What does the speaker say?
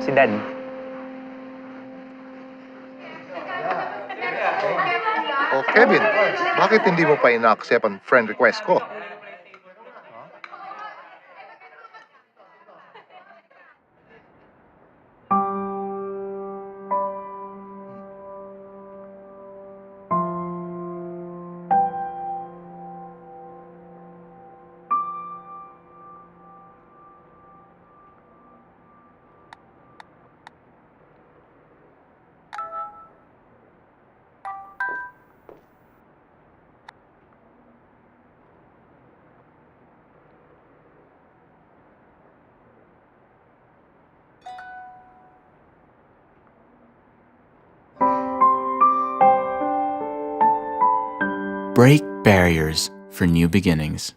si Dad. O Kevin, bakit hindi mo pa ina-accept ang friend request ko? Break barriers for new beginnings.